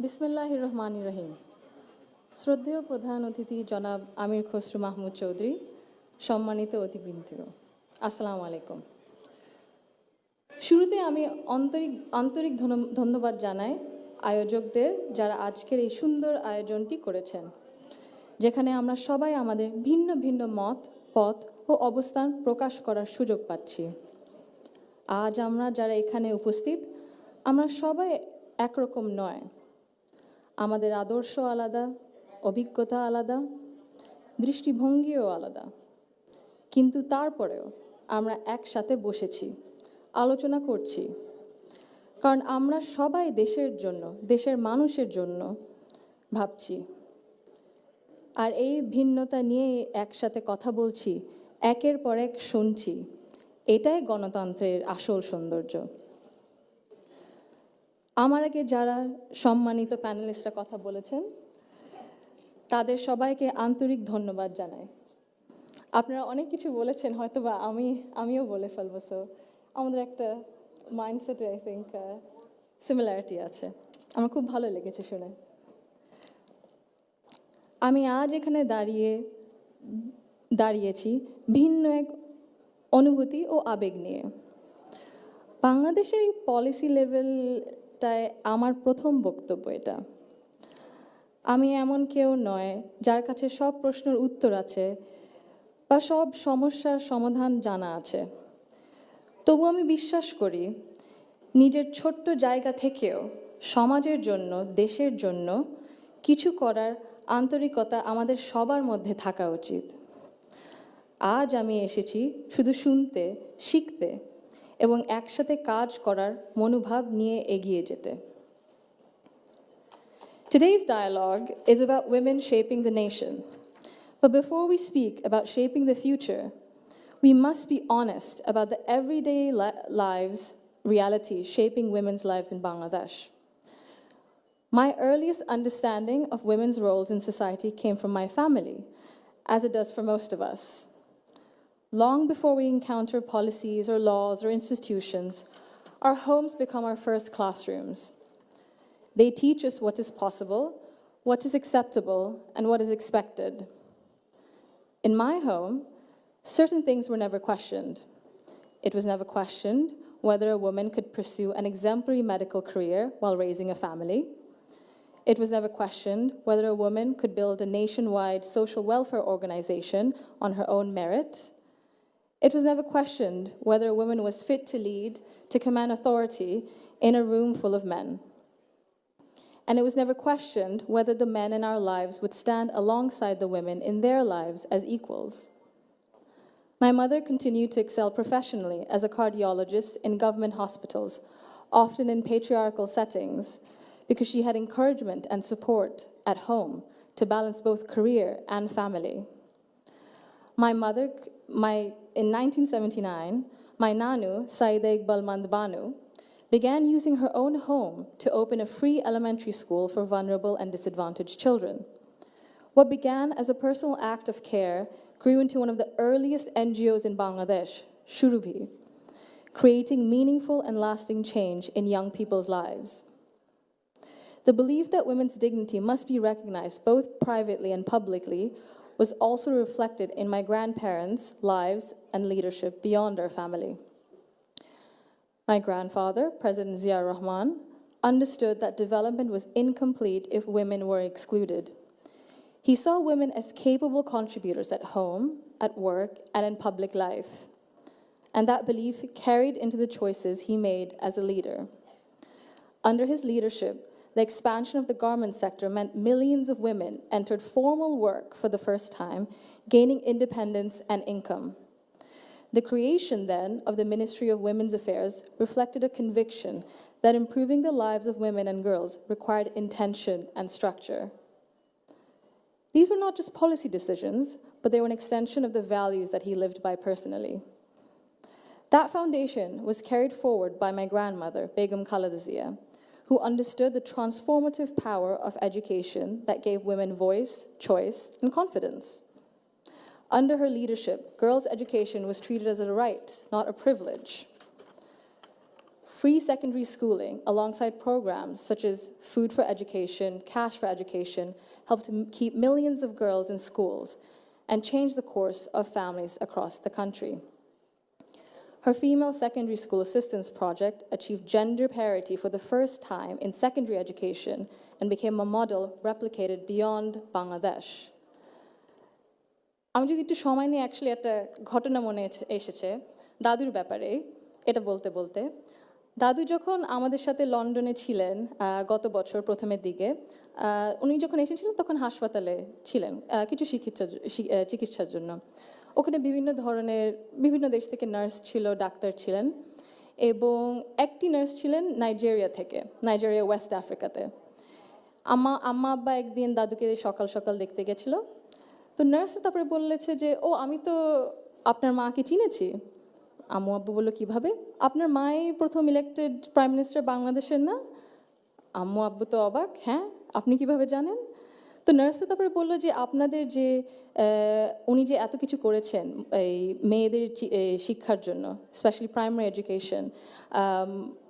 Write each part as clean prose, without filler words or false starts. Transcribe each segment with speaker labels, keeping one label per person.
Speaker 1: বিসমিল্লাহির রহমানির রহিম। শ্রদ্ধেয় প্রধান অতিথি জনাব আমির খসরু মাহমুদ চৌধুরী, সম্মানিত অতিবৃন্দ, আসসালামু আলাইকুম। শুরুতে আমি আন্তরিক ধন্যবাদ জানাই আয়োজকদের, যারা আজকের এই সুন্দর আয়োজনটি করেছেন, যেখানে আমরা সবাই আমাদের ভিন্ন ভিন্ন মত, পথ ও অবস্থান প্রকাশ করার সুযোগ পাচ্ছি। আজ আমরা যারা এখানে উপস্থিত, আমরা সবাই একরকম নয়। আমাদের আদর্শ আলাদা, অভিজ্ঞতা আলাদা, দৃষ্টিভঙ্গিও আলাদা, কিন্তু তারপরেও আমরা একসাথে বসেছি, আলোচনা করছি, কারণ আমরা সবাই দেশের জন্য, দেশের মানুষের জন্য ভাবছি। আর এই ভিন্নতা নিয়ে একসাথে কথা বলছি, একের পর এক শুনছি, এটাই গণতন্ত্রের আসল সৌন্দর্য। আমার আগে যারা সম্মানিত প্যানেলিস্টরা কথা বলেছেন, তাদের সবাইকে আন্তরিক ধন্যবাদ জানাই। আপনারা অনেক কিছু বলেছেন, হয়তো বা আমিও বলে ফেলবো, সো আমাদের একটা মাইন্ডসেটে আই থিঙ্ক সিমিলারিটি আছে। আমার খুব ভালো লেগেছে শুনে। আমি আজ এখানে দাঁড়িয়েছি ভিন্ন এক অনুভূতি ও আবেগ নিয়ে। বাংলাদেশের এই পলিসি লেভেলটায় আমার প্রথম বক্তব্য এটা। আমি এমন কেউ নয় যার কাছে সব প্রশ্নের উত্তর আছে বা সব সমস্যার সমাধান জানা আছে। তবু আমি বিশ্বাস করি, নিজের ছোট্ট জায়গা থেকেও সমাজের জন্য, দেশের জন্য কিছু করার আন্তরিকতা আমাদের সবার মধ্যে থাকা উচিত। আজ আমি এসেছি শুধু শুনতে, শিখতে এবং একসাথে কাজ করার মনোভাব নিয়ে এগিয়ে যেতে। Today's dialogue is about women shaping the nation. But before we speak about shaping the future, we must be honest about the everyday lives, reality shaping women's lives in Bangladesh. My earliest understanding of women's roles in society came from my family, as it does for most of us. Long before we encounter policies or laws or institutions, our homes become our first classrooms. They teach us what is possible, what is acceptable, and what is expected. In my home, certain things were never questioned. It was never questioned whether a woman could pursue an exemplary medical career while raising a family. It was never questioned whether a woman could build a nationwide social welfare organization on her own merit. It was never questioned whether a woman was fit to lead, to command authority in a room full of men. And it was never questioned whether the men in our lives would stand alongside the women in their lives as equals. My mother continued to excel professionally as a cardiologist in government hospitals, often in patriarchal settings, because she had encouragement and support at home to balance both career and family. In 1979, my Nanu, Saida Iqbal Banu, began using her own home to open a free elementary school for vulnerable and disadvantaged children. What began as a personal act of care grew into one of the earliest NGOs in Bangladesh, Shurubhi, creating meaningful and lasting change in young people's lives. The belief that women's dignity must be recognized both privately and publicly was also reflected in my grandparents' lives and leadership beyond our family. My grandfather, President Zaima Rahman, understood that development was incomplete if women were excluded. He saw women as capable contributors at home, at work, and in public life. And that belief carried into the choices he made as a leader. Under his leadership, the expansion of the garment sector meant millions of women entered formal work for the first time, gaining independence and income. The creation, then, of the Ministry of Women's Affairs reflected a conviction that improving the lives of women and girls required intention and structure. These were not just policy decisions, but they were an extension of the values that he lived by personally. That foundation was carried forward by my grandmother, Begum Khaleda Zia, who understood the transformative power of education that gave women voice, choice, and confidence. Under her leadership, girls' education was treated as a right, not a privilege. free secondary schooling alongside programs such as food for education, cash for education, helped to keep millions of girls in schools and change the course of families across the country. Her female secondary school assistance project achieved gender parity for the first time in secondary education and became a model replicated beyond Bangladesh. আমি যদি একটু সময় নিয়ে actually একটা ঘটনা মনে এসেছে দাদুর ব্যাপারে এটা বলতে বলতে দাদু যখন আমাদের সাথে লন্ডনে ছিলেন গত বছর প্রথমের দিকে উনি যখন এসেছিলেন তখন হাসপাতালে ছিলেন কিছু চিকিৎসার জন্য ওখানে বিভিন্ন দেশ থেকে নার্স ছিল ডাক্তার ছিলেন এবং একটি নার্স ছিলেন নাইজেরিয়া ওয়েস্ট আফ্রিকাতে আম্মা আব্বা একদিন দাদুকে সকাল সকাল দেখতে গেছিল তো নার্স তারপরে বললেছে যে ও আমি তো আপনার মাকে চিনেছি আম্মু আব্বু বললো কিভাবে আপনার মাই প্রথম ইলেক্টেড প্রাইম মিনিস্টার বাংলাদেশের না আম্মু আব্বু তো অবাক হ্যাঁ আপনি কিভাবে জানেন তো নার্স তারপরে বললো যে আপনাদের যে উনি যে এত কিছু করেছেন এই মেয়েদের শিক্ষার জন্য specially primary education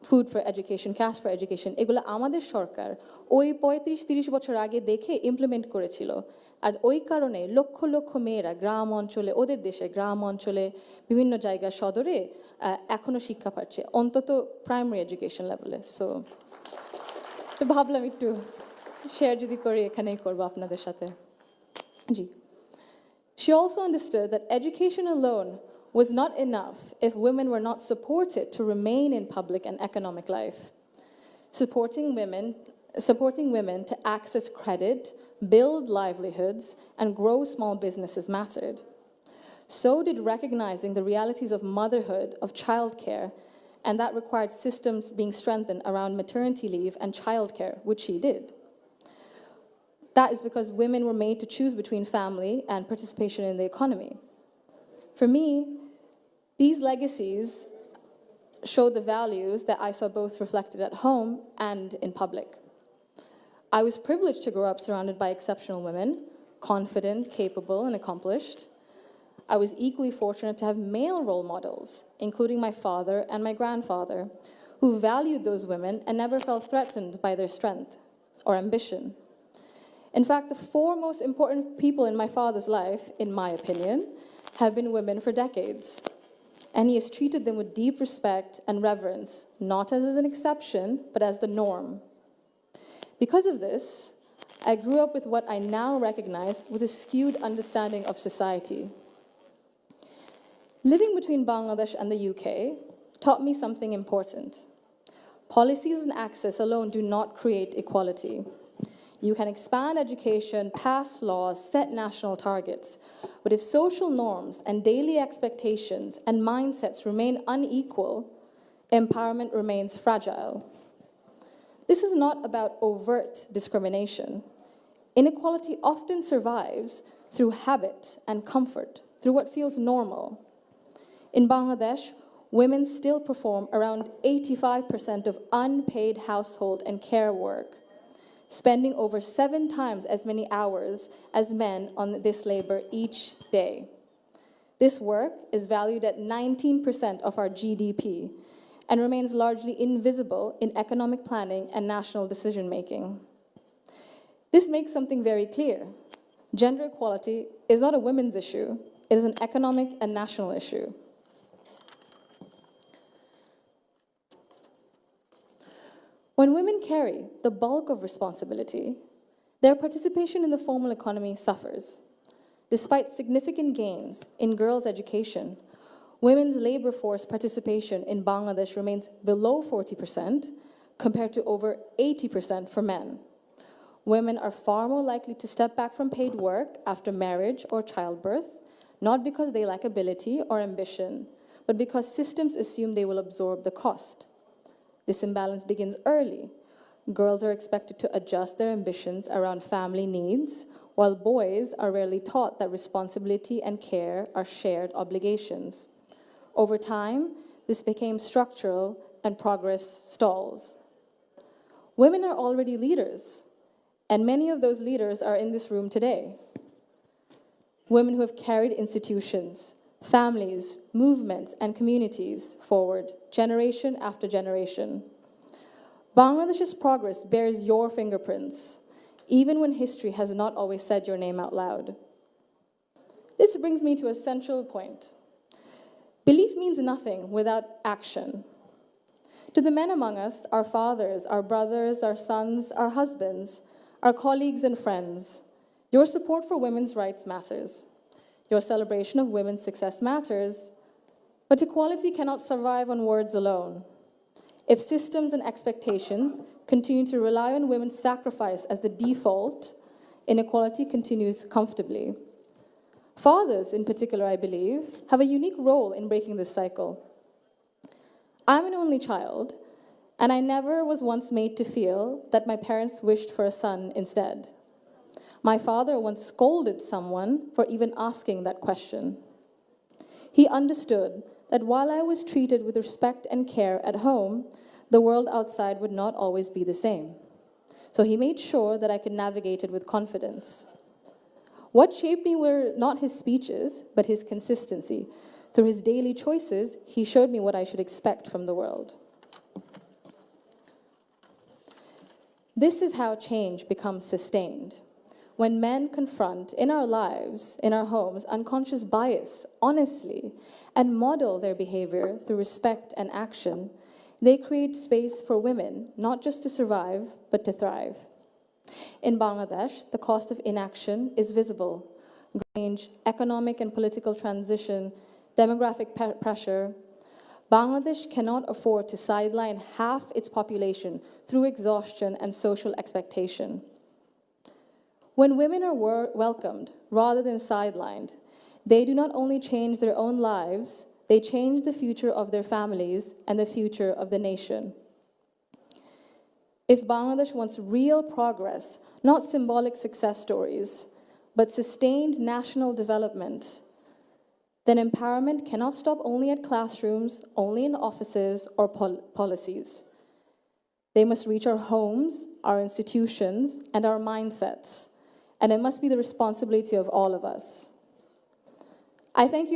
Speaker 1: food for education cash for education এগুলো আমাদের সরকার ওই ৩৫-৩০ বছর আগে দেখে ইমপ্লিমেন্ট করেছিল আর ওই কারণে লক্ষ লক্ষ মেয়েরা গ্রাম অঞ্চলে ওদের দেশে গ্রাম অঞ্চলে বিভিন্ন জায়গা সদরে এখনও শিক্ষা পাচ্ছে অন্তত প্রাইমারি এডুকেশন লেভেলে সো ভাবলাম একটু শেয়ার যদি করি এখানেই করবো আপনাদের সাথে জি She also understood that education alone was not enough if women were not supported to remain in public and economic life. Supporting women to access credit, build livelihoods, and grow small businesses mattered. So did recognizing the realities of motherhood, of childcare, and that required systems being strengthened around maternity leave and childcare, which she did. That is because women were made to choose between family and participation in the economy. For me, these legacies show the values that I saw both reflected at home and in public. I was privileged to grow up surrounded by exceptional women, confident, capable, and accomplished. I was equally fortunate to have male role models, including my father and my grandfather, who valued those women and never felt threatened by their strength or ambition. In fact, the four most important people in my father's life, in my opinion, have been women for decades. And he has treated them with deep respect and reverence, not as an exception, but as the norm. Because of this, I grew up with what I now recognize was a skewed understanding of society. Living between Bangladesh and the UK taught me something important. Policies and access alone do not create equality. You can expand education, pass laws, set national targets, but if social norms and daily expectations and mindsets remain unequal, empowerment remains fragile. This is not about overt discrimination. Inequality often survives through habit and comfort, through what feels normal. In Bangladesh, women still perform around 85% of unpaid household and care work, spending over 7 times as many hours as men on this labor each day. This work is valued at 19% of our GDP and remains largely invisible in economic planning and national decision-making. This makes something very clear. Gender equality is not a women's issue, it is an economic and national issue. When women carry the bulk of responsibility, their participation in the formal economy suffers. Despite significant gains in girls' education, women's labor force participation in Bangladesh remains below 40% compared to over 80% for men. Women are far more likely to step back from paid work after marriage or childbirth, not because they lack ability or ambition, but because systems assume they will absorb the cost. This imbalance begins early. Girls are expected to adjust their ambitions around family needs, while boys are rarely taught that responsibility and care are shared obligations. Over time, this became structural and progress stalls. Women are already leaders, and many of those leaders are in this room today. Women who have carried institutions, families, movements, and communities forward, generation after generation. Bangladesh's progress bears your fingerprints, even when history has not always said your name out loud. This brings me to a central point. Belief means nothing without action. To the men among us, our fathers, our brothers, our sons, our husbands, our colleagues and friends, your support for women's rights matters. Your celebration of women's success matters, but equality cannot survive on words alone. If systems and expectations continue to rely on women's sacrifice as the default, inequality continues comfortably. Fathers, in particular, I believe, have a unique role in breaking this cycle. I'm an only child, and I never was once made to feel that my parents wished for a son instead. My father once scolded someone for even asking that question. He understood that while I was treated with respect and care at home, the world outside would not always be the same. So he made sure that I could navigate it with confidence. What shaped me were not his speeches, but his consistency. Through his daily choices, he showed me what I should expect from the world. This is how change becomes sustained. When men confront in our lives, in our homes, unconscious bias honestly and model their behavior through respect and action, they create space for women, not just to survive, but to thrive. In Bangladesh, the cost of inaction is visible. Change, economic and political transition, demographic pressure. Bangladesh cannot afford to sideline half its population through exhaustion and social expectation. When women are welcomed rather than sidelined, they do not only change their own lives, they change the future of their families and the future of the nation. If Bangladesh wants real progress, not symbolic success stories, but sustained national development, then empowerment cannot stop only at classrooms, only in offices or policies. They must reach our homes, our institutions, and our mindsets. And it must be the responsibility of all of us. I thank you